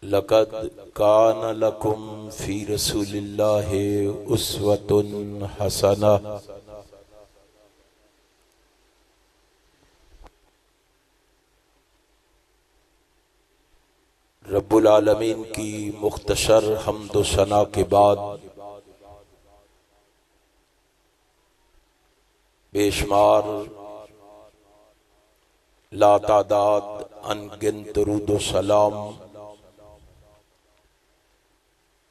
لقد کان لکم فی رسول اللہ اسوۃ حسنہ۔ رب العالمین کی مختصر حمد و ثنا کے بعد بے شمار لاتعداد انگنت درود و سلام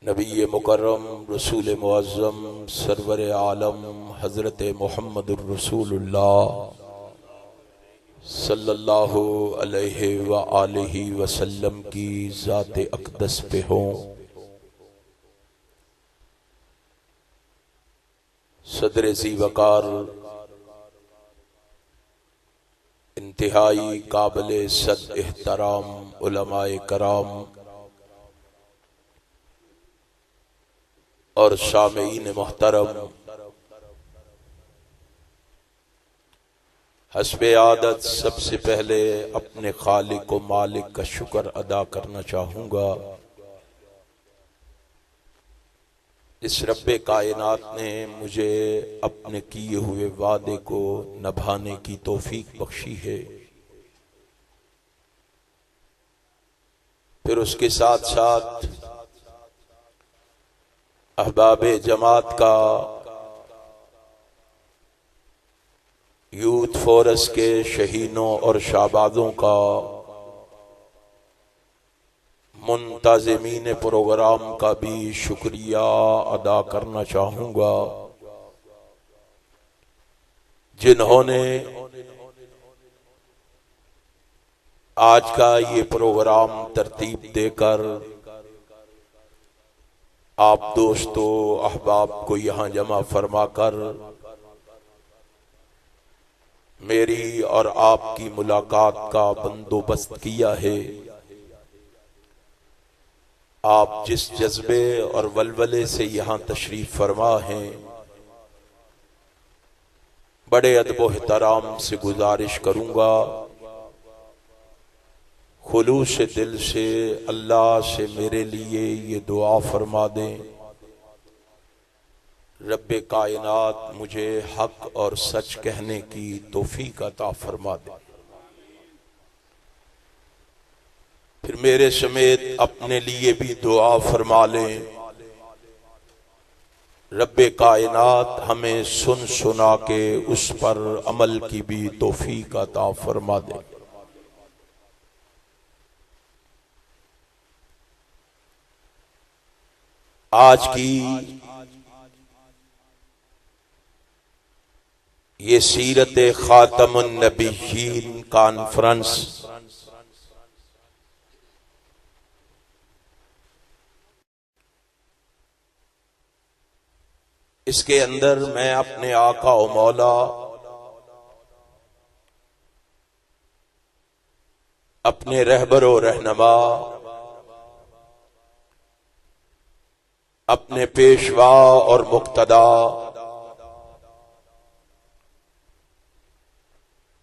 نبی مکرم رسول معظم سرور عالم حضرت محمد الرسول اللہ صلی اللہ علیہ وآلہ وسلم کی ذات اقدس پہ ہوں۔ صدر ذی وقار انتہائی قابل صد احترام علماء کرام اور سامعین محترم، حسب عادت سب سے پہلے اپنے خالق و مالک کا شکر ادا کرنا چاہوں گا، اس رب کائنات نے مجھے اپنے کیے ہوئے وعدے کو نبھانے کی توفیق بخشی ہے۔ پھر اس کے ساتھ ساتھ احباب جماعت کا، یوتھ فورس کے شہینوں اور شہبازوں کا، منتظمین پروگرام کا بھی شکریہ ادا کرنا چاہوں گا، جنہوں نے آج کا یہ پروگرام ترتیب دے کر آپ دوستو احباب کو یہاں جمع فرما کر میری اور آپ کی ملاقات کا بندوبست کیا ہے۔ آپ جس جذبے اور ولولے سے یہاں تشریف فرما ہیں، بڑے ادب و احترام سے گزارش کروں گا، خلوص دل سے اللہ سے میرے لیے یہ دعا فرما دیں، رب کائنات مجھے حق اور سچ کہنے کی توفیق عطا فرما دے۔ پھر میرے سمیت اپنے لیے بھی دعا فرما لیں، رب کائنات ہمیں سن سنا کے اس پر عمل کی بھی توفیق عطا فرما دے۔ آج کی یہ سیرت خاتم النبیین کانفرنس اس کے اندر میں اپنے آقا و مولا اپنے رہبر و رہنما اپنے پیشوا اور مقتدا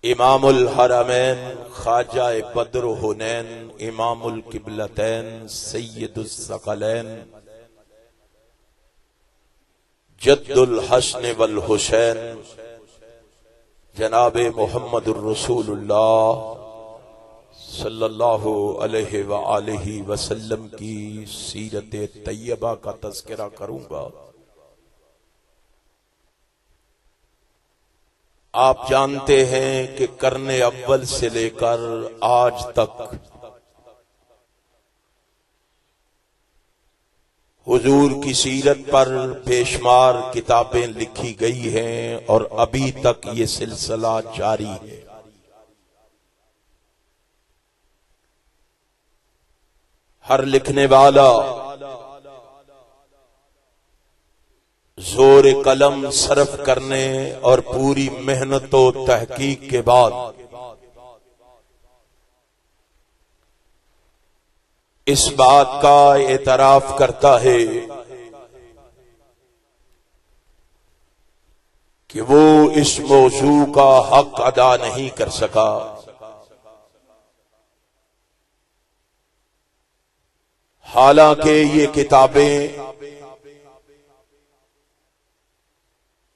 امام الحرمین خواجہ بدر حنین امام القبلتین سید الثقلین جد الحسن والحسین جناب محمد الرسول اللہ صلی اللہ علیہ وآلہ وسلم کی سیرت طیبہ کا تذکرہ کروں گا۔ آپ جانتے ہیں کہ قرن اول سے لے کر آج تک حضور کی سیرت پر بے شمار کتابیں لکھی گئی ہیں اور ابھی تک یہ سلسلہ جاری ہے۔ ہر لکھنے والا زور قلم صرف کرنے اور پوری محنت و تحقیق کے بعد اس بات کا اعتراف کرتا ہے کہ وہ اس موضوع کا حق ادا نہیں کر سکا، حالانکہ یہ کتابیں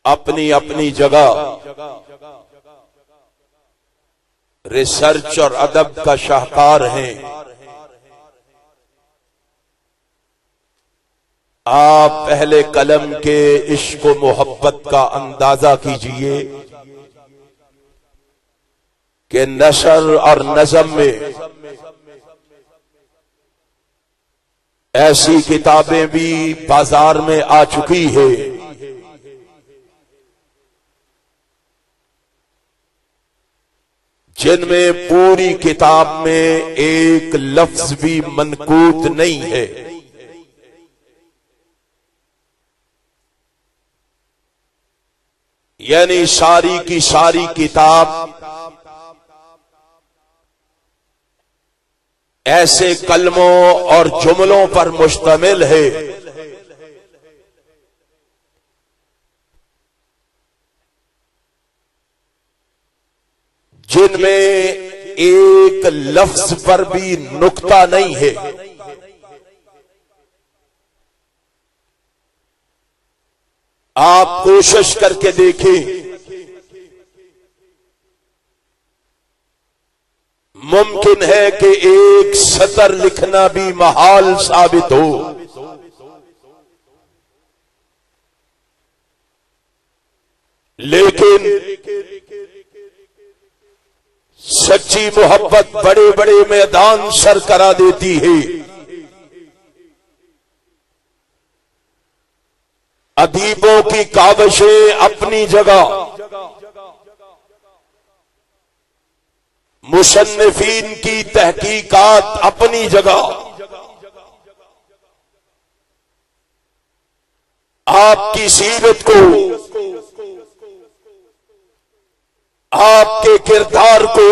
اپنی اپنی جگہ ریسرچ اور ادب کا شاہکار ہیں، آپ پہلے قلم کے عشق و محبت کا اندازہ کیجئے کہ نثر اور نظم میں ایسی کتابیں بھی بازار میں آ چکی ہے جن میں پوری کتاب میں ایک لفظ بھی منقوط نہیں ہے، یعنی ساری کی ساری کتاب ایسے کلموں اور جملوں پر مشتمل ہے جن میں ایک لفظ پر بھی نقطہ نہیں ہے۔ آپ کوشش کر کے دیکھیں، ممکن ہے کہ ایک سطر لکھنا بھی محال ثابت ہو، لیکن سچی محبت بڑے بڑے میدان سر کرا دیتی ہے۔ ادیبوں کی کاوشیں اپنی جگہ، مصنفین کی تحقیقات اپنی جگہ، آپ کی سیرت کو، آپ کے کردار کو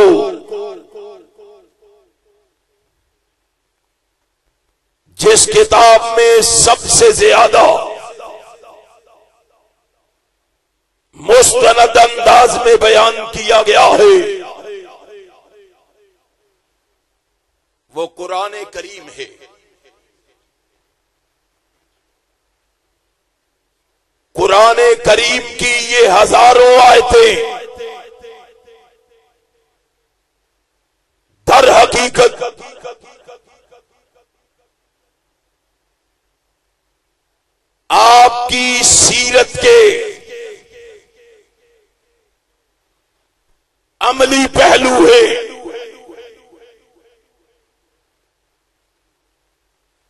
جس کتاب میں سب سے زیادہ مستند انداز میں بیان کیا گیا ہے وہ قرآن کریم ہے۔ قرآن کریم کی یہ ہزاروں آیتیں در حقیقت آپ کی سیرت کے عملی پہلو ہے۔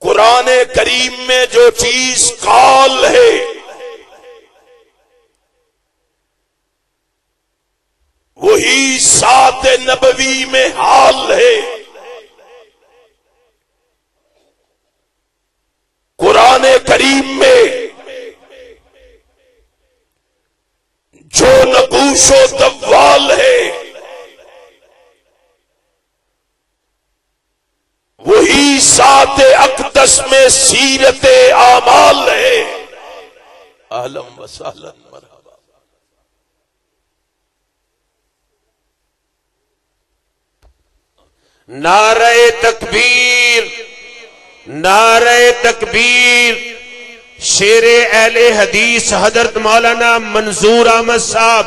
قرآن کریم میں جو چیز قال ہے وہی ذات نبوی میں حال ہے۔ قرآن کریم میں جو نقوش و دوال ہے وہی ذات اقدس میں سیرت اعمال ہے۔ اہلاً و سہلاً مرحبا۔ نعرہ تکبیر، نعرہ تکبیر۔ شیر اہل حدیث حضرت مولانا منظور احمد صاحب،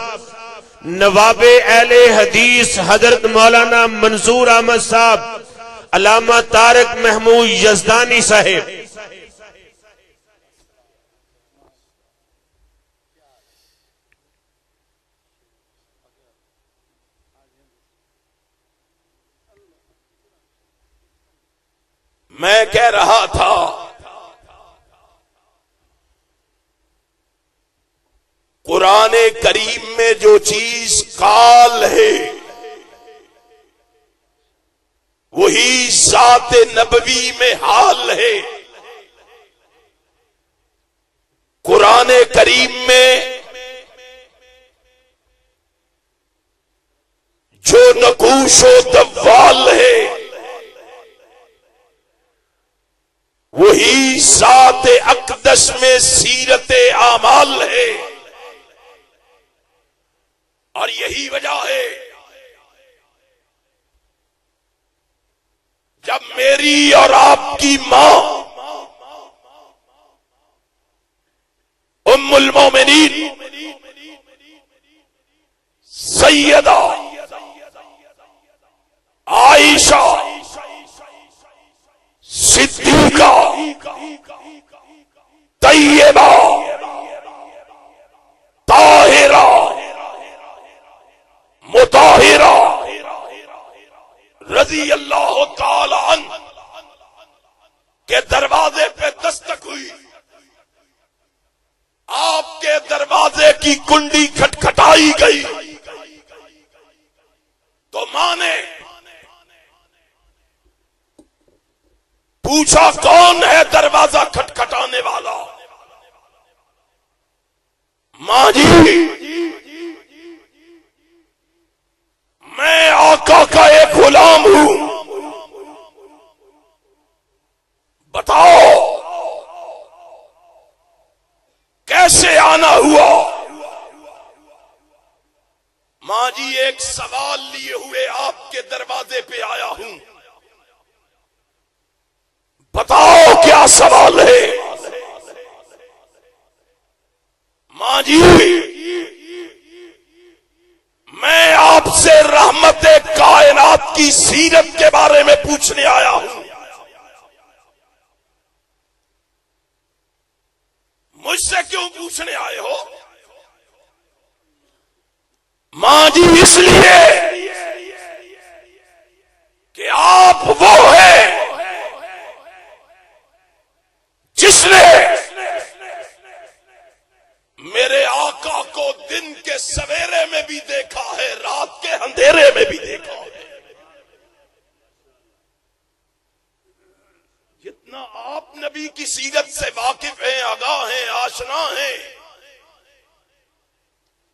نواب اہل حدیث حضرت مولانا منظور احمد صاحب، علامہ طارق محمود یزدانی صاحب۔ میں کہہ رہا تھا قرآن کریم میں جو چیز قال ہے وہی ذات نبوی میں حال ہے۔ قرآن کریم میں جو نقوش و دوال ہے وہی ذات اقدس میں سیرت اعمال ہے، اور یہی وجہ ہے جب میری اور آپ کی ماں ام المومنین سیدہ عائشہ صدیقہ طیبہ طاہرہ مطہرہ رضی اللہ تعالی عنہ کے دروازے پہ دستک ہوئی. آپ کے دروازے کی کنڈی کھٹکھٹائی گئی تو ماں نے پوچھا کون ہے دروازہ کھٹکھٹانے والا؟ ماں جی میں آقا کا ایک غلام ہوں، بتاؤ کیسے آنا ہوا؟ ماں جی ایک سوال لیے ہوئے آپ کے دروازے پہ آیا ہوں، بتاؤ کیا سوال ہے؟ ماں جی میں آپ سے رحمت کائنات کی سیرت کے بارے میں پوچھنے آیا ہوں. مجھ سے کیوں پوچھنے آئے ہو؟ ماں جی اس لیے کہ آپ وہ ہیں جس نے میرے آقا کو دن کے سویرے میں بھی دیکھا ہے، رات کے اندھیرے میں بھی دیکھا ہے. جتنا آپ نبی کی سیرت سے واقف ہیں، آگاہ ہیں، آشنا ہیں،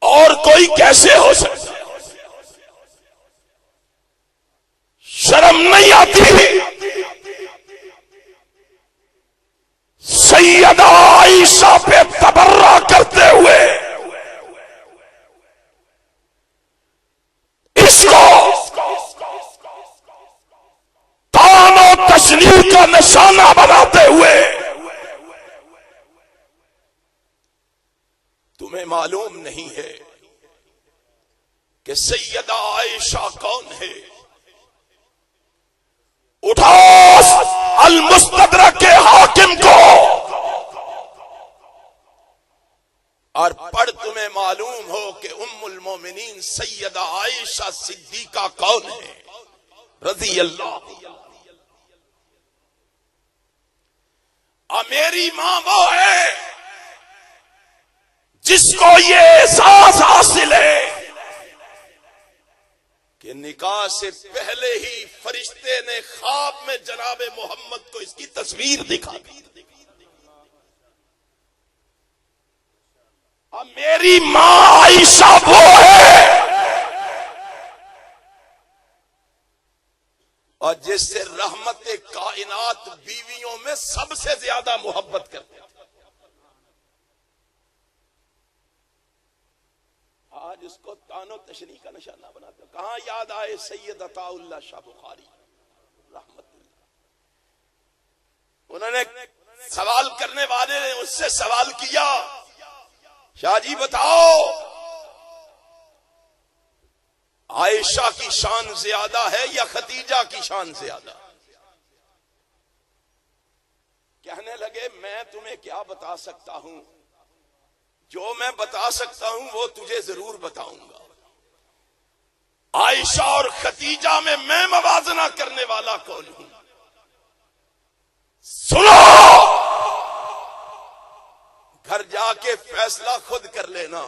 اور کوئی کیسے ہو سکتا؟ شرم نہیں آتی؟ سیدہ عائشہ پہ تبرہ کرتے ہوئے اس کو طعن و تشنیع کا نشانہ بناتے ہوئے تمہیں معلوم نہیں ہے کہ سیدہ عائشہ کون ہے؟ اٹھاؤ المستدرک کے حاکم کو اور پڑھ، تمہیں معلوم ہو کہ ام المومنین سیدہ عائشہ صدیقہ کون ہے رضی اللہ. اور میری ماں وہ ہے جس کو یہ احساس حاصل ہے کہ نکاح سے پہلے ہی فرشتے نے خواب میں جناب محمد کو اس کی تصویر دکھا دی. اب میری ماں عائشہ وہ ہے اور جس سے رحمت کائنات بیویوں میں سب سے زیادہ محبت کرتے ہیں. آج اس کو طعن و تشنیع کا نشانہ بناتے ہیں. کہاں یاد آئے سید عطا اللہ شاہ بخاری رحمت اللہ. انہوں نے سوال کرنے والے نے اس سے سوال کیا، شاہ جی بتاؤ عائشہ کی شان زیادہ ہے یا ختیجہ کی شان زیادہ؟ کہنے لگے میں تمہیں کیا بتا سکتا ہوں، جو میں بتا سکتا ہوں وہ تجھے ضرور بتاؤں گا. عائشہ اور ختیجہ میں موازنہ کرنے والا کون ہوں؟ سنو، گھر جا کے فیصلہ خود کر لینا.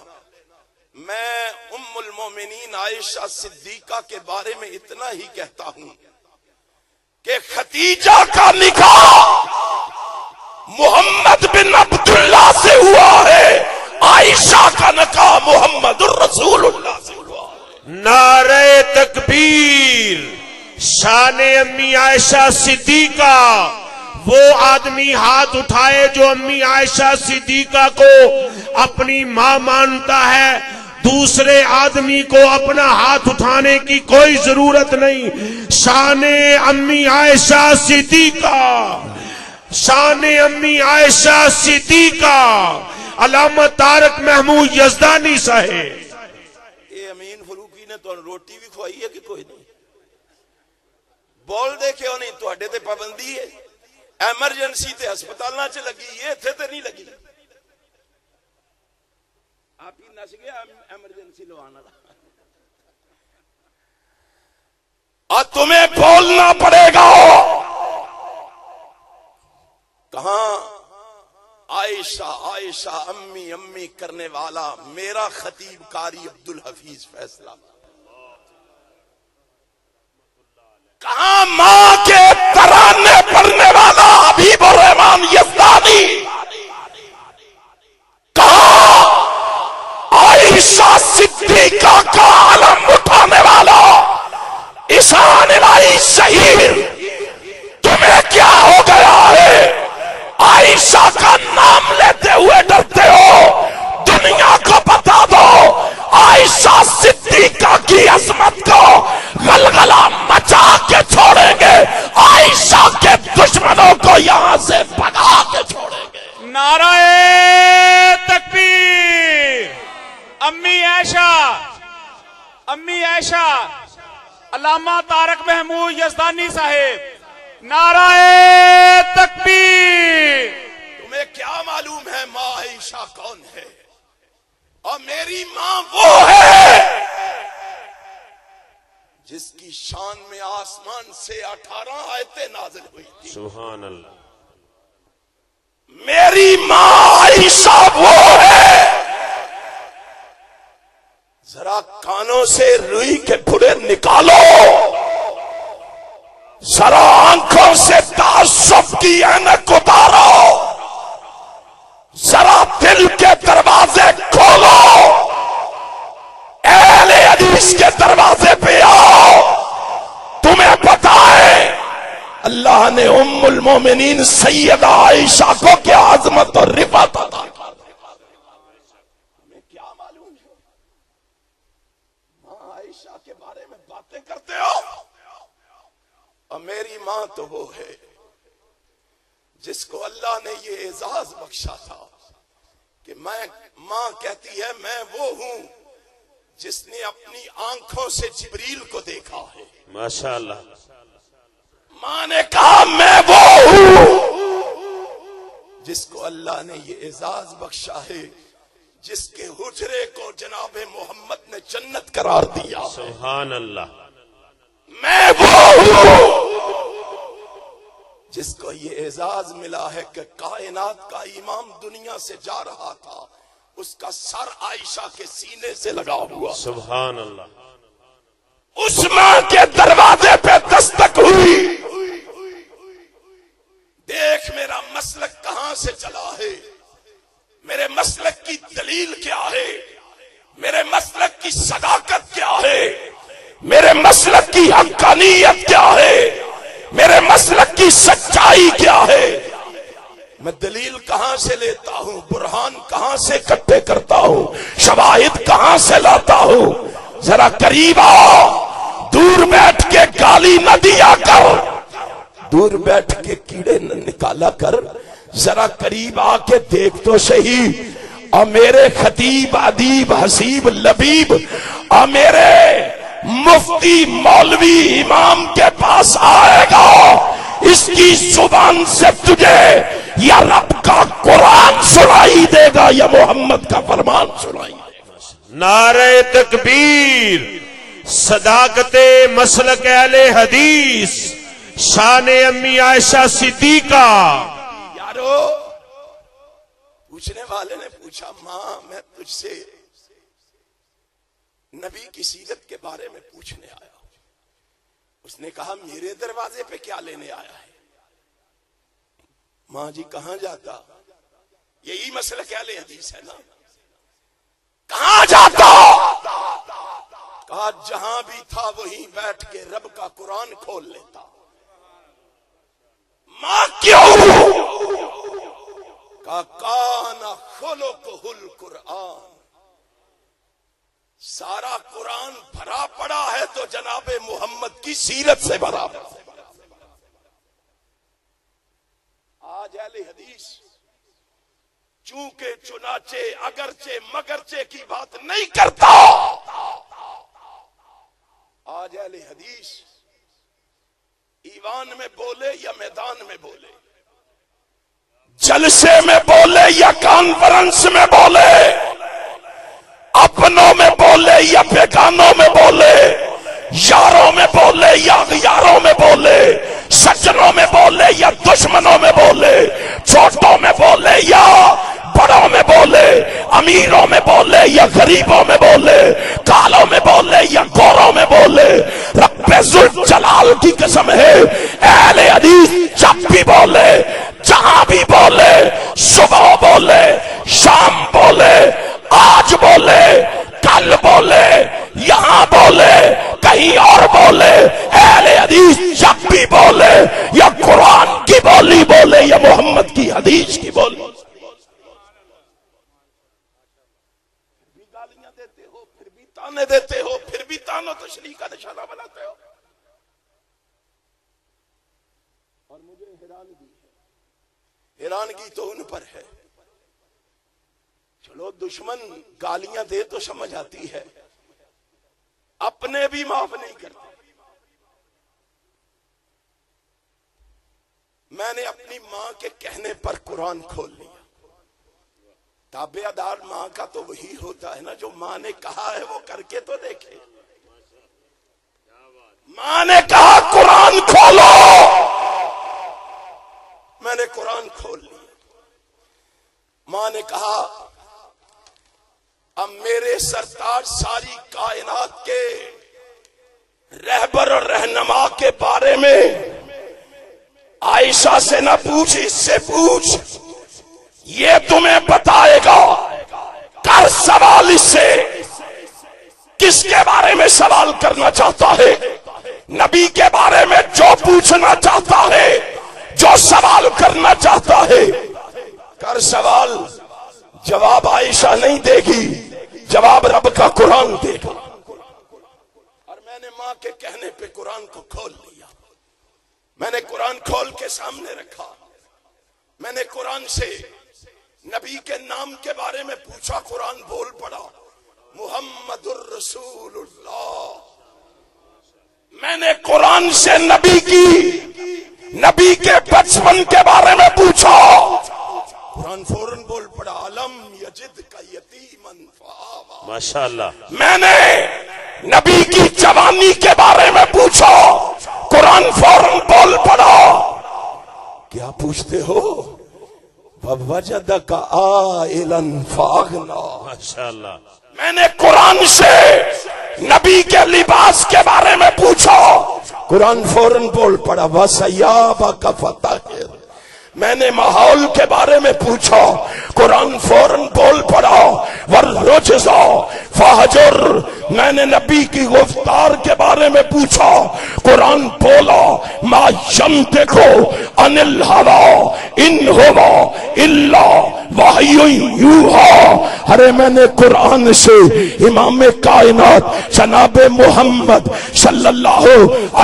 میں ام المومنین عائشہ صدیقہ کے بارے میں اتنا ہی کہتا ہوں کہ ختیجہ کا نکاح محمد بن عبداللہ سے ہوا ہے، عائشہ کا نکاح محمد الرسول اللہ سے ہوا ہے. نعرہ تکبیر. شان امی عائشہ صدیقہ. وہ آدمی ہاتھ اٹھائے جو امی عائشہ صدیقہ کو اپنی ماں مانتا ہے. دوسرے آدمی کو اپنا ہاتھ اٹھانے کی کوئی ضرورت نہیں. شان امی عائشہ صدیقہ، شان امی عائشہ صدیقہ علامہ طارق محمود یزدانی صاحب. یہ امین فروقی نے تو روٹی بھی کھوائی ہے کہ کوئی نہیں؟ بول دے کیوں نہیں؟ تو تے پابندی ہے. ایمرجنسی تے ہسپتال چ لگی، یہ تے نہیں لگی. آپ ہی نس گیا ایمرجنسی لوانا. اور تمہیں بولنا پڑے گا. کہاں عائشہ عائشہ امی امی کرنے والا میرا خطیب قاری عبدالحفیظ فیصلہ. کہاں ماں کے ترانے پڑھنے والا حبیب الرحمان یزدانی. کہاں عائشہ صدیقہ کا علم اٹھانے والا عشان الہی شہید. تمہیں کیا ہو گیا ہے؟ عائشہ کا نام لیتے ہوئے ڈرتے ہو؟ دنیا کو بتا دو عائشہ صدیقہ کی عظمت کو غلغلہ مچا کے چھوڑیں گے، عائشہ کے دشمنوں کو یہاں سے بھگا کے چھوڑیں گے. نعرہ تکبیر. امی عائشہ، امی عائشہ علامہ طارق محمود یزدانی صاحب. نعرہ تکبیر. تمہیں کیا معلوم ہے ماں عائشہ کون ہے؟ اور میری ماں وہ ہے جس کی شان میں آسمان سے 18 آیتیں نازل ہوئی تھی. سبحان اللہ. میری ماں عائشہ وہ ہے. ذرا کانوں سے روئی کے پھڑے نکالو، ذرا آنکھوں سے تعصب کی اینک اتارو، ذرا دل کے دروازے کھولو، اہل حدیث کے دروازے پہ آؤ. تمہیں پتا ہے اللہ نے ام المومنین سیدہ عائشہ کو کیا عظمت اور رفعت عطا کی. تمہیں کیا معلوم ہے؟ ماں عائشہ کے بارے میں باتیں کرتے ہو. اور میری ماں تو وہ ہے جس کو اللہ نے یہ اعزاز بخشا تھا کہ ماں کہتی ہے میں وہ ہوں جس نے اپنی آنکھوں سے جبریل کو دیکھا ہے. ماشاءاللہ. ماں نے کہا میں وہ ہوں جس کو اللہ نے یہ اعزاز بخشا ہے جس کے حجرے کو جناب محمد نے جنت قرار دیا. سبحان اللہ. میں وہ ہوں جس کو یہ اعزاز ملا ہے کہ کائنات کا امام دنیا سے جا رہا تھا، اس کا سر عائشہ کے سینے سے لگا ہوا. سبحان اللہ. اس ماں کے دروازے پہ دستک ہوئی. دیکھ میرا مسلک کہاں سے چلا ہے، میرے مسلک کی دلیل کیا ہے، میرے مسلک کی صداقت کیا ہے، میرے مسلک کی حقانیت کیا ہے، میرے مسلک کی سچائی کیا ہے. میں دلیل کہاں سے لیتا ہوں، برہان کہاں سے اکٹھے کرتا ہوں، شواہد کہاں سے لاتا ہوں. ذرا قریب آؤ، دور بیٹھ کے گالی نہ دیا کر، دور بیٹھ کے کیڑے نہ نکالا کر. ذرا قریب آ کے دیکھ تو صحیح. اور میرے خطیب ادیب حسیب لبیب اور میرے مفتی مولوی امام کے پاس آئے گا، اس کی زبان سے تجھے یا رب کا قرآن سنائی دے گا یا محمد کا فرمان سنائی دے گا. نعرہ تکبیر. صداقت مسلک اہل حدیث شان امی عائشہ صدیقہ. یارو پوچھنے والے نے پوچھا ماں میں تجھ سے نبی کی سیرت کے بارے میں پوچھنے آیا ہوں. اس نے کہا میرے دروازے پہ کیا لینے آیا ہے؟ ماں جی کہاں جاتا؟ یہی مسئلہ کیا لے حدیث ہے نا. کہاں جاتا؟ کہا جہاں بھی تھا وہیں بیٹھ کے رب کا قرآن کھول لیتا. ماں کیوں؟ کہا کان خلقہ القرآن. سارا قرآن بھرا پڑا ہے تو جناب محمد کی سیرت سے بھرا پڑا. آج اہل حدیث چونکہ چنانچہ اگرچہ مگرچہ کی بات نہیں کرتا. آج اہل حدیث ایوان میں بولے یا میدان میں بولے، جلسے میں بولے یا کانفرنس میں بولے، اپنوں میں بولے یا بیگانوں میں بولے، یاروں میں بولے یا اغیاروں میں بولے، سجنوں میں بولے یا دشمنوں میں بولے، چھوٹوں میں بولے یا بڑوں میں بولے، امیروں میں بولے یا غریبوں میں بولے، کالوں میں بولے یا گوروں میں بولے، رب ذوالجلال کی قسم ہے اہل حدیث جب بھی بولے، جہاں بھی بولے، صبح بولے، شام بولے، آج بولے، کل بولے، یہاں بولے، کہیں اور بولے، اہل حدیث جب بھی بولے یا قرآن کی بولی بولے یا محمد کی حدیث کی بولی. پھر بھی گالیاں دیتے ہو، پھر بھی تانے دیتے ہو، پھر بھی تانو تشریح کا نشانہ بناتے ہو. اور مجھے حیرانگی تو ان پر ہے. چلو دشمن گالیاں دے تو سمجھ آتی ہے، اپنے بھی معاف نہیں کرتے. میں نے اپنی ماں کے کہنے پر قرآن کھول لیا. تابع دار ماں کا تو وہی ہوتا ہے نا، جو ماں نے کہا ہے وہ کر کے تو دیکھے. ماں نے کہا قرآن کھولو، میں نے قرآن کھول لیا. ماں نے کہا اب میرے سرتاج ساری کائنات کے رہبر اور رہنما کے بارے میں عائشہ سے نہ پوچھ، اس سے پوچھ، یہ تمہیں بتائے گا. کر سوال اس سے، کس کے بارے میں سوال کرنا چاہتا ہے؟ نبی کے بارے میں جو پوچھنا چاہتا ہے، جو سوال کرنا چاہتا ہے، کر سوال. جواب عائشہ نہیں دے گی، جواب رب کا قرآن دے گا. اور میں نے ماں کے کہنے پہ قرآن کو کھول لیا. میں نے قرآن کھول کے سامنے رکھا. میں نے قرآن سے نبی کے نام کے بارے میں پوچھا، قرآن بول پڑا محمد الرسول اللہ. میں نے قرآن سے نبی کے بچپن کے بارے میں پوچھا، قرآن فوراً بول پڑا علم یجد کا یتیمن فآوا. ماشاءاللہ. میں نے نبی کی جوانی کے بارے میں پوچھا، قرآن فوراً بول پڑا. کیا پوچھتے ہو؟ وَوَجَدَكَ عَائِلًا فَأَغْنَىٰ. ماشاءاللہ. میں نے قرآن سے نبی کے لباس کے بارے میں پوچھا، قرآن فوراً بول پڑا وَسَيَّابَكَ فَطَهِّرْ. میں نے ماحول کے بارے میں پوچھا، قرآن فوراً بول پڑا وَالرُّجْزَ فَاهْجُرْ. میں نے نبی کی گفتار کے بارے میں پوچھا، قرآن بولا مَا يَنطِقُ عَنِ الْهَوَىٰ إِنْ هُوَ إِلَّا وَحْيٌ يُوحَىٰ. ارے میں نے قرآن سے امام کائنات جناب محمد صلی اللہ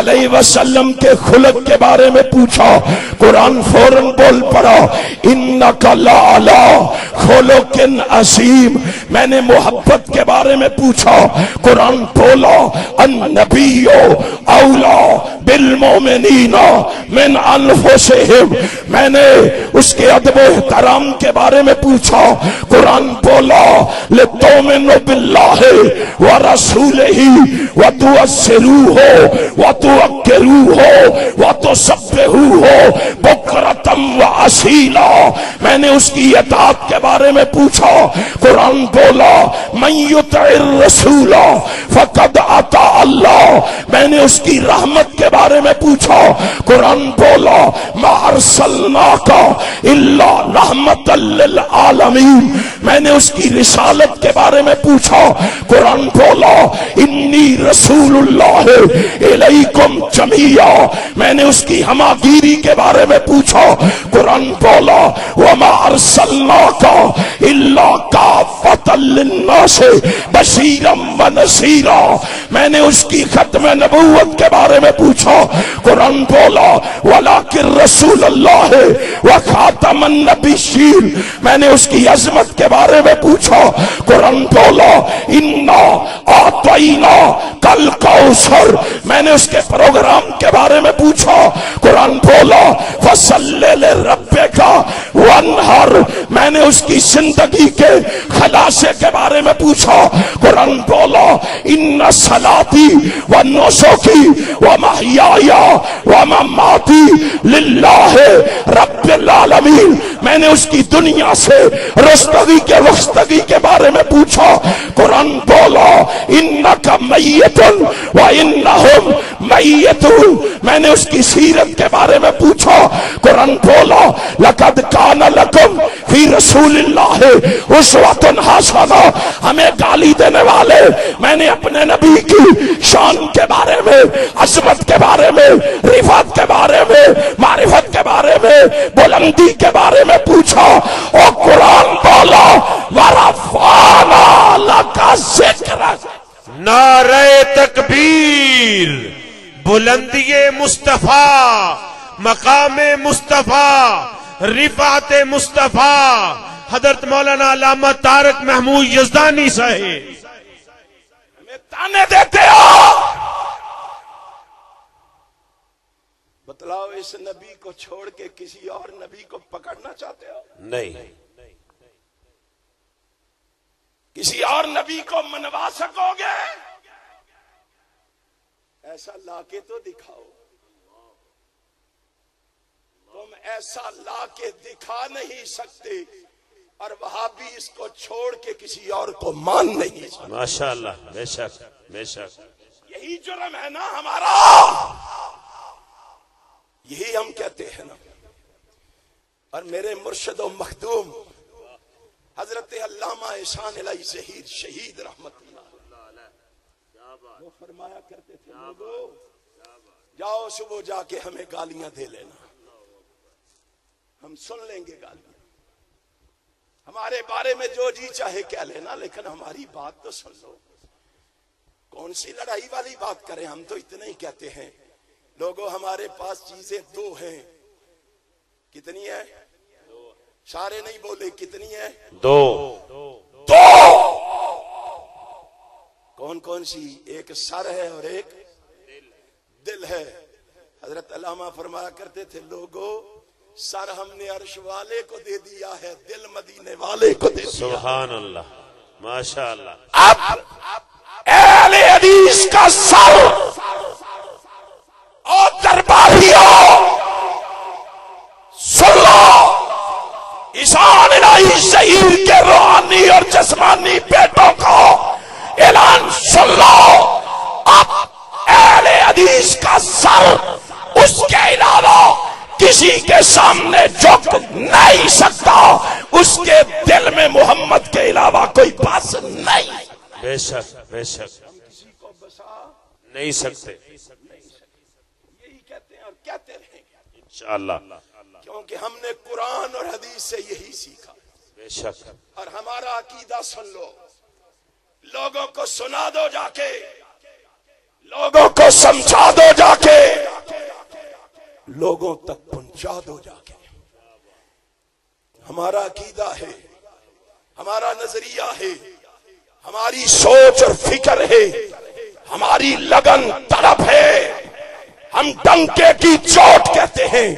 علیہ وسلم کے خلق کے بارے میں پوچھا، قرآن فوراً بول پڑا اِنَّكَ لَعَلَىٰ خُلُقٍ عَظِيمٍ. میں نے محبت کے بارے میں پوچھا، قرآن بولا النبی اولا بالمؤمنین من انفسہم. میں نے اس کے ادب و احترام کے بارے میں پوچھا، قرآن بولا لتؤمنوا باللہ ورسولہ وتعزروہ وتوقروہ وتسبحوہ بکرۃ وأصیلا. میں نے اس کی اطاعت کے بارے میں پوچھا، قرآن بولا من یطع الرسول فقد اطاع اللہ میں نے اس کی رحمت کے بارے میں پوچھا، قرآن بولا ما ارسلناک الا رحمت للعالمین، میں نے اس کی رسالت کے بارے میں پوچھا، قرآن بولا انی رسول اللہ الیکم جمیعا، میں نے اس کی ہماگیری کے بارے میں پوچھا، قرآن بولا وما ارسلناک الا کافۃ للناس بشیرا ونذیرا، میں نے اس کی ختم نبوت کے بارے میں پوچھا، قرآن بولا ولکن رسول اللہ وخاتم النبیین، میں نے اس کی عظمت کے بارے میں پوچھا، قرآن بولا انا اعطینا کل کوثر، میں نے اس کے پروگرام کے بارے میں پوچھا، قرآن بولا فصلی لربک وانحر، میں نے اس کی زندگی کے خلاصے کے بارے میں پوچھا، قرآن بولا ان صلاتی و نسکی و محیای و مماتی للہ رب العالمین، میں نے اس کی دنیا سے رستگی کے وختگی کے بارے میں پوچھا، قرآن بولا انک میت و انہم میتون، میں نے اس کی سیرت کے بارے میں پوچھا، قرآن بولا لقد کان لکم فی رسول اللہ اسوۃ حسنہ، ہمیں گالی دینے والے، میں نے اپنے نبی کی شان کے بارے میں، عظمت کے بارے میں، رفعت کے بارے میں، معرفت کے بارے میں، بلندی کے بارے میں پوچھا، اور قرآن بولا ورفعنا لک ذکرک، نعرہ تکبیر، بلندی مصطفیٰ، مقام مصطفیٰ، رفعت مصطفیٰ، حضرت مولانا علامہ طارق محمود یزدانی صاحب ہمیں تانے دیتے ہو، بتلاؤ اس نبی کو چھوڑ کے کسی اور نبی کو پکڑنا چاہتے ہو؟ نہیں، کسی اور نبی کو منوا سکو گے؟ ایسا لا کے تو دکھاؤ، تم ایسا لا کے دکھا نہیں سکتے، اور وہابی اس کو چھوڑ کے کسی اور کو مان نہیں سکتے۔ ماشاءاللہ، بے شک بے شک، یہی جرم ہے نا ہمارا، یہی ہم کہتے ہیں نا۔ اور میرے مرشد و مخدوم حضرت علامہ احسان الہی ظہیر شہید رحمت اللہ وہ فرمایا کرتے تھے، لوگو جاؤ صبح جا کے ہمیں گالیاں دے لینا، ہم سن لیں گے گالیاں، ہمارے بارے میں جو جی چاہے کہہ لینا، لیکن ہماری بات تو سن لو۔ کون سی لڑائی والی بات کریں، ہم تو اتنا ہی کہتے ہیں، لوگوں ہمارے پاس چیزیں دو ہیں، کتنی ہیں؟ سارے نہیں بولے، کتنی ہیں؟ دو۔ کون کون سی؟ ایک سر ہے اور ایک دل ہے۔ حضرت علامہ فرمایا کرتے تھے، لوگوں سر ہم نے عرش والے کو دے دیا ہے، دل مدینے والے کو دے دیا۔ سبحان اللہ، ماشاءاللہ۔ اب اہل حدیث کا سر اور درباریوں سن لو، احسان الہی شہید کے روحانی اور جسمانی بیٹوں کو اعلان سن لو، اب اہل حدیث کا سر اس کے علاوہ کسی کے سامنے جھک نہیں سکتا، اس کے دل میں محمد کے علاوہ کوئی بات نہیں۔ بے شک بے شک، ہم کسی کو بسا نہیں سکتے یہی کہتے ہیں اور کہتے رہیں گے، انشاءاللہ، کیونکہ ہم نے قرآن اور حدیث سے یہی سیکھا۔ بے شک۔ اور ہمارا عقیدہ سن لو، لوگوں کو سنا دو جا کے، لوگوں کو سمجھا دو جا کے، لوگوں تک پہنچا دو جا کے۔ ہمارا عقیدہ ہے، ہمارا نظریہ ہے، ہماری سوچ اور فکر ہے، ہماری لگن طلب ہے، ہم ڈنکے کی چوٹ کہتے ہیں۔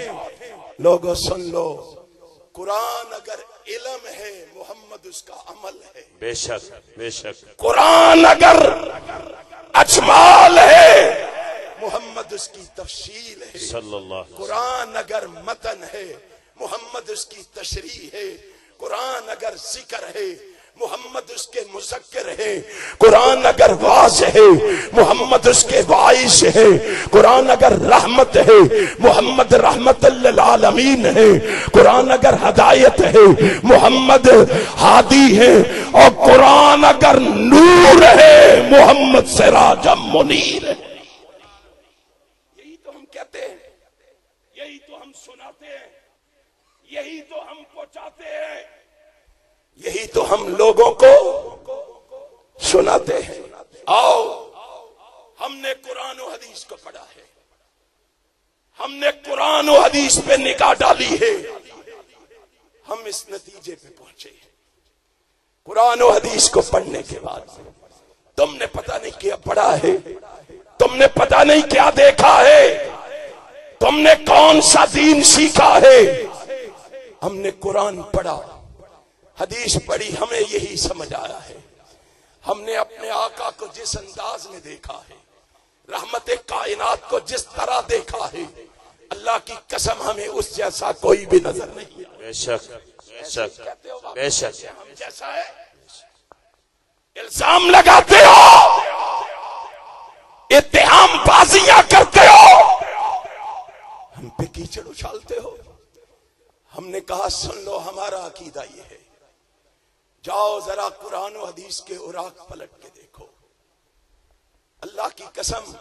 لوگوں سن لو، قرآن اگر علم ہے، محمد اس کا عمل ہے۔ بے شک بے شک، قرآن اگر اجمال ہے، محمد اس کی تفصیل ہے۔ صلی اللہ۔ قرآن اگر متن ہے، محمد اس کی تشریح ہے۔ قرآن اگر ذکر ہے، محمد اس کے مذکر ہے، قرآن اگر واضح ہے محمد اس کے باعث ہے، قرآن اگر رحمت ہے محمد رحمت للعالمین ہے، قرآن اگر ہدایت ہے محمد ہادی ہے، اور قرآن اگر نور ہے محمد سراج منیر ہے۔ یہی تو ہم کہتے ہیں، یہی تو ہم سناتے ہیں، یہی تو ہم پہنچاتے ہیں، یہی تو ہم لوگوں کو سناتے ہیں۔ آؤ، ہم نے قرآن و حدیث کو پڑھا ہے، ہم نے قرآن و حدیث پہ نگاہ ڈالی ہے، ہم اس نتیجے پہ پہنچے ہیں۔ قرآن و حدیث کو پڑھنے کے بعد تم نے پتہ نہیں کیا پڑھا ہے، تم نے پتہ نہیں کیا دیکھا ہے، تم نے کون سا دین سیکھا ہے۔ ہم نے قرآن پڑھا، حدیث پڑھی، ہمیں یہی سمجھ آیا ہے۔ ہم نے اپنے آقا کو جس انداز میں دیکھا ہے، رحمت کائنات کو جس طرح دیکھا ہے، اللہ کی قسم ہمیں اس جیسا کوئی بھی نظر نہیں آیا۔ بے شک بے شک بے شک۔ ہم جیسا ہے الزام لگاتے ہو، اتہام بازیاں کرتے ہو، ہم پہ کیچڑ اچھالتے ہو۔ ہم نے کہا سن لو، ہمارا عقیدہ یہ ہے، جاؤ ذرا قرآن و حدیث کے اوراق پلٹ کے دیکھو۔ اللہ کی قسم